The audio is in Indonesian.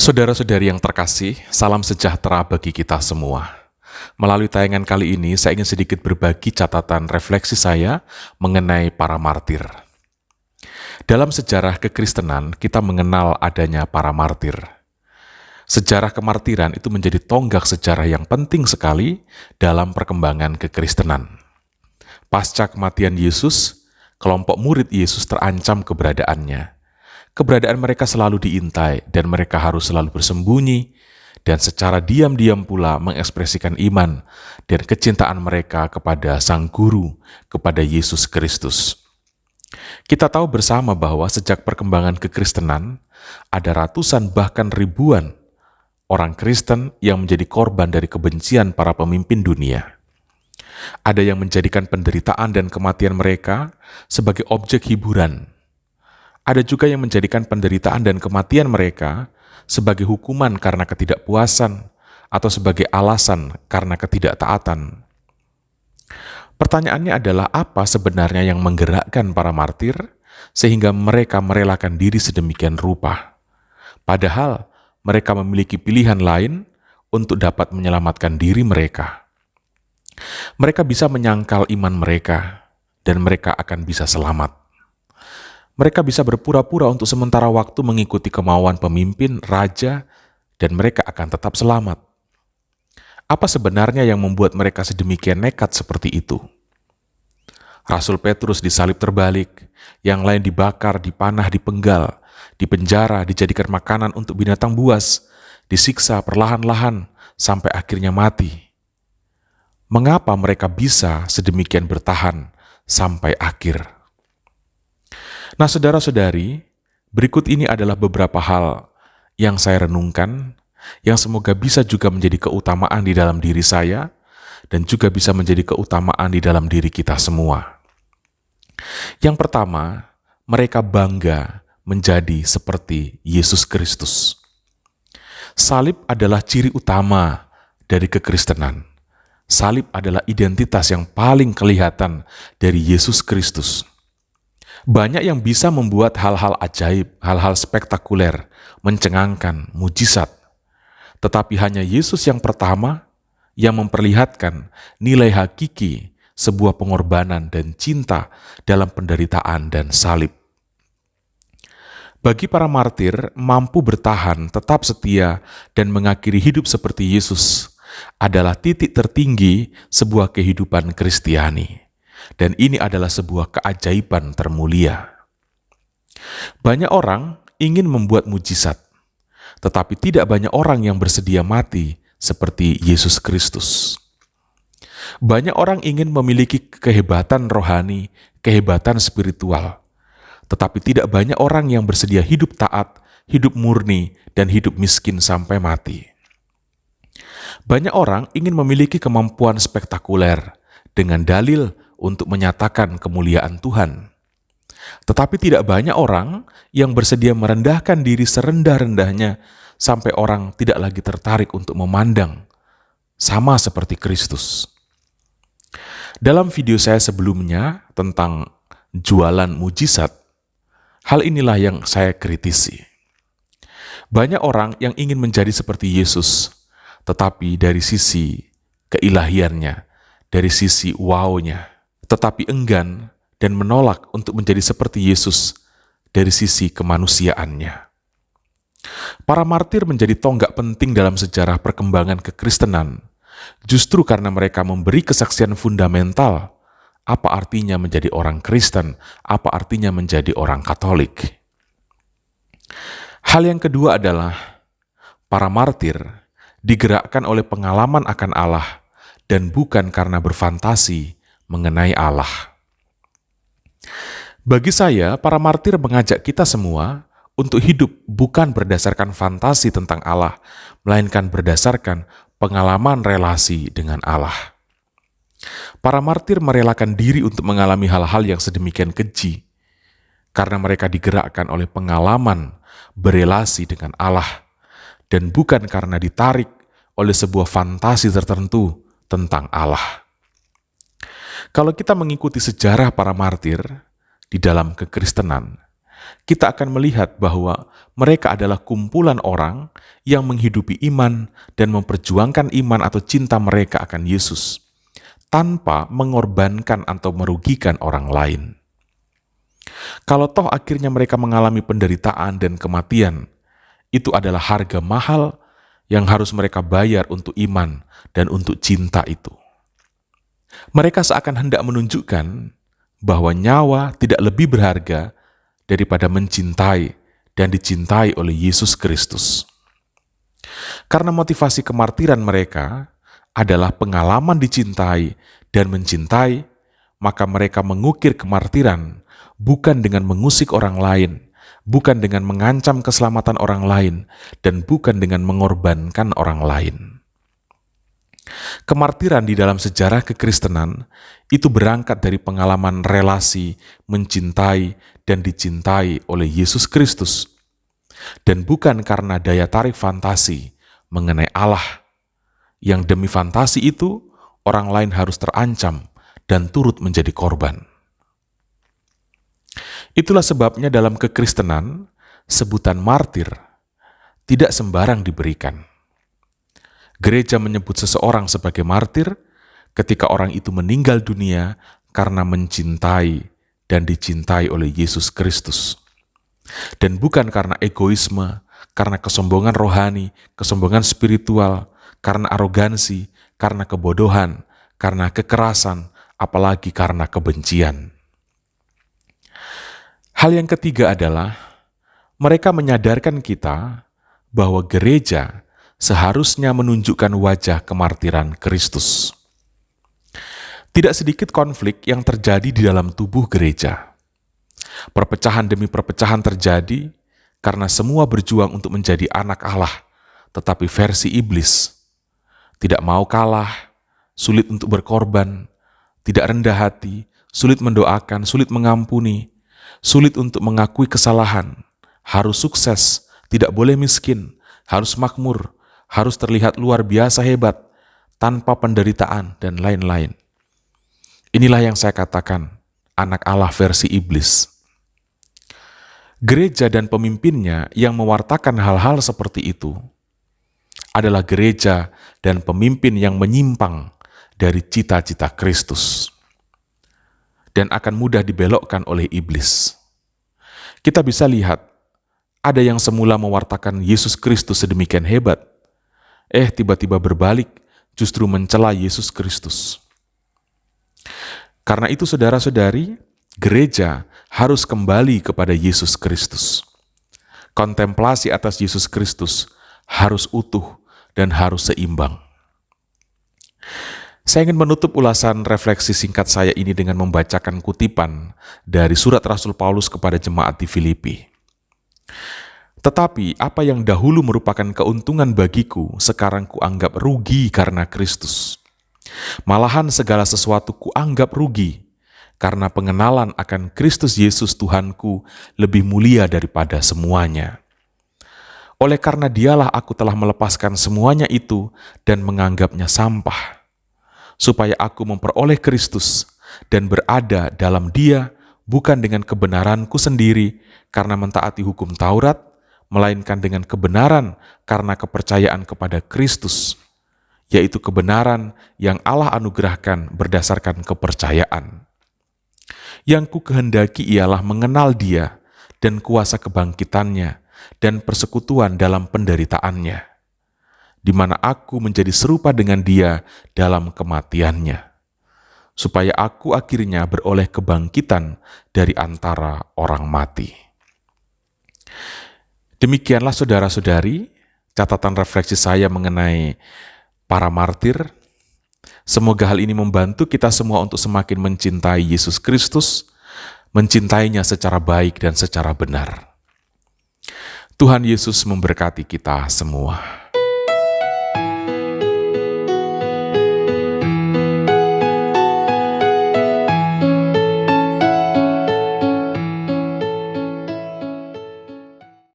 Saudara-saudari yang terkasih, salam sejahtera bagi kita semua. Melalui tayangan kali ini, saya ingin sedikit berbagi catatan refleksi saya mengenai para martir. Dalam sejarah kekristenan, kita mengenal adanya para martir. Sejarah kemartiran itu menjadi tonggak sejarah yang penting sekali dalam perkembangan kekristenan. Pasca kematian Yesus, kelompok murid Yesus terancam keberadaannya. Keberadaan mereka selalu diintai dan mereka harus selalu bersembunyi dan secara diam-diam pula mengekspresikan iman dan kecintaan mereka kepada Sang Guru, kepada Yesus Kristus. Kita tahu bersama bahwa sejak perkembangan kekristenan, ada ratusan bahkan ribuan orang Kristen yang menjadi korban dari kebencian para pemimpin dunia. Ada yang menjadikan penderitaan dan kematian mereka sebagai objek hiburan. Ada juga yang menjadikan penderitaan dan kematian mereka sebagai hukuman karena ketidakpuasan atau sebagai alasan karena ketidaktaatan. Pertanyaannya adalah apa sebenarnya yang menggerakkan para martir sehingga mereka merelakan diri sedemikian rupa? Padahal mereka memiliki pilihan lain untuk dapat menyelamatkan diri mereka. Mereka bisa menyangkal iman mereka dan mereka akan bisa selamat. Mereka bisa berpura-pura untuk sementara waktu mengikuti kemauan pemimpin, raja, dan mereka akan tetap selamat. Apa sebenarnya yang membuat mereka sedemikian nekat seperti itu? Rasul Petrus disalib terbalik, yang lain dibakar, dipanah, dipenggal, dipenjara, dijadikan makanan untuk binatang buas, disiksa perlahan-lahan sampai akhirnya mati. Mengapa mereka bisa sedemikian bertahan sampai akhir? Nah, saudara-saudari, berikut ini adalah beberapa hal yang saya renungkan, yang semoga bisa juga menjadi keutamaan di dalam diri saya, dan juga bisa menjadi keutamaan di dalam diri kita semua. Yang pertama, mereka bangga menjadi seperti Yesus Kristus. Salib adalah ciri utama dari kekristenan. Salib adalah identitas yang paling kelihatan dari Yesus Kristus. Banyak yang bisa membuat hal-hal ajaib, hal-hal spektakuler, mencengangkan, mujizat. Tetapi hanya Yesus yang pertama yang memperlihatkan nilai hakiki sebuah pengorbanan dan cinta dalam penderitaan dan salib. Bagi para martir, mampu bertahan, tetap setia, dan mengakhiri hidup seperti Yesus adalah titik tertinggi sebuah kehidupan Kristiani. Dan ini adalah sebuah keajaiban termulia. Banyak orang ingin membuat mujizat, tetapi tidak banyak orang yang bersedia mati seperti Yesus Kristus. Banyak orang ingin memiliki kehebatan rohani, kehebatan spiritual, tetapi tidak banyak orang yang bersedia hidup taat, hidup murni, dan hidup miskin sampai mati. Banyak orang ingin memiliki kemampuan spektakuler dengan dalil untuk menyatakan kemuliaan Tuhan. Tetapi tidak banyak orang yang bersedia merendahkan diri serendah-rendahnya sampai orang tidak lagi tertarik untuk memandang, sama seperti Kristus. Dalam video saya sebelumnya tentang jualan mujizat, hal inilah yang saya kritisi. Banyak orang yang ingin menjadi seperti Yesus, tetapi dari sisi keilahiannya, dari sisi wow-nya, tetapi enggan dan menolak untuk menjadi seperti Yesus dari sisi kemanusiaannya. Para martir menjadi tonggak penting dalam sejarah perkembangan kekristenan, justru karena mereka memberi kesaksian fundamental apa artinya menjadi orang Kristen, apa artinya menjadi orang Katolik. Hal yang kedua adalah para martir digerakkan oleh pengalaman akan Allah dan bukan karena berfantasi mengenai Allah. Bagi saya, para martir mengajak kita semua untuk hidup bukan berdasarkan fantasi tentang Allah, melainkan berdasarkan pengalaman relasi dengan Allah. Para martir merelakan diri untuk mengalami hal-hal yang sedemikian keji, karena mereka digerakkan oleh pengalaman berelasi dengan Allah, dan bukan karena ditarik oleh sebuah fantasi tertentu tentang Allah. Kalau kita mengikuti sejarah para martir di dalam kekristenan, kita akan melihat bahwa mereka adalah kumpulan orang yang menghidupi iman dan memperjuangkan iman atau cinta mereka akan Yesus, tanpa mengorbankan atau merugikan orang lain. Kalau toh akhirnya mereka mengalami penderitaan dan kematian, itu adalah harga mahal yang harus mereka bayar untuk iman dan untuk cinta itu. Mereka seakan hendak menunjukkan bahwa nyawa tidak lebih berharga daripada mencintai dan dicintai oleh Yesus Kristus. Karena motivasi kemartiran mereka adalah pengalaman dicintai dan mencintai, maka mereka mengukir kemartiran bukan dengan mengusik orang lain, bukan dengan mengancam keselamatan orang lain, dan bukan dengan mengorbankan orang lain. Kemartiran di dalam sejarah kekristenan itu berangkat dari pengalaman relasi, mencintai, dan dicintai oleh Yesus Kristus, dan bukan karena daya tarik fantasi mengenai Allah, yang demi fantasi itu orang lain harus terancam dan turut menjadi korban. Itulah sebabnya dalam kekristenan, sebutan martir tidak sembarang diberikan. Gereja menyebut seseorang sebagai martir ketika orang itu meninggal dunia karena mencintai dan dicintai oleh Yesus Kristus. Dan bukan karena egoisme, karena kesombongan rohani, kesombongan spiritual, karena arogansi, karena kebodohan, karena kekerasan, apalagi karena kebencian. Hal yang ketiga adalah mereka menyadarkan kita bahwa gereja seharusnya menunjukkan wajah kemartiran Kristus. Tidak sedikit konflik yang terjadi di dalam tubuh gereja. Perpecahan demi perpecahan terjadi karena semua berjuang untuk menjadi anak Allah, tetapi versi iblis. Tidak mau kalah, sulit untuk berkorban, tidak rendah hati, sulit mendoakan, sulit mengampuni, sulit untuk mengakui kesalahan, harus sukses, tidak boleh miskin, harus makmur, harus terlihat luar biasa hebat, tanpa penderitaan, dan lain-lain. Inilah yang saya katakan, anak Allah versi iblis. Gereja dan pemimpinnya yang mewartakan hal-hal seperti itu adalah gereja dan pemimpin yang menyimpang dari cita-cita Kristus dan akan mudah dibelokkan oleh iblis. Kita bisa lihat, ada yang semula mewartakan Yesus Kristus sedemikian hebat, tiba-tiba berbalik, justru mencela Yesus Kristus. Karena itu saudara-saudari, gereja harus kembali kepada Yesus Kristus. Kontemplasi atas Yesus Kristus harus utuh dan harus seimbang. Saya ingin menutup ulasan refleksi singkat saya ini dengan membacakan kutipan dari surat Rasul Paulus kepada jemaat di Filipi. Tetapi apa yang dahulu merupakan keuntungan bagiku, sekarang kuanggap rugi karena Kristus. Malahan segala sesuatu kuanggap rugi, karena pengenalan akan Kristus Yesus Tuhanku lebih mulia daripada semuanya. Oleh karena dialah aku telah melepaskan semuanya itu dan menganggapnya sampah, supaya aku memperoleh Kristus dan berada dalam Dia bukan dengan kebenaranku sendiri karena mentaati hukum Taurat, melainkan dengan kebenaran karena kepercayaan kepada Kristus, yaitu kebenaran yang Allah anugerahkan berdasarkan kepercayaan. Yang ku kehendaki ialah mengenal Dia dan kuasa kebangkitannya dan persekutuan dalam penderitaannya, di mana aku menjadi serupa dengan Dia dalam kematiannya, supaya aku akhirnya beroleh kebangkitan dari antara orang mati. Demikianlah saudara-saudari, catatan refleksi saya mengenai para martir. Semoga hal ini membantu kita semua untuk semakin mencintai Yesus Kristus, mencintainya secara baik dan secara benar. Tuhan Yesus memberkati kita semua.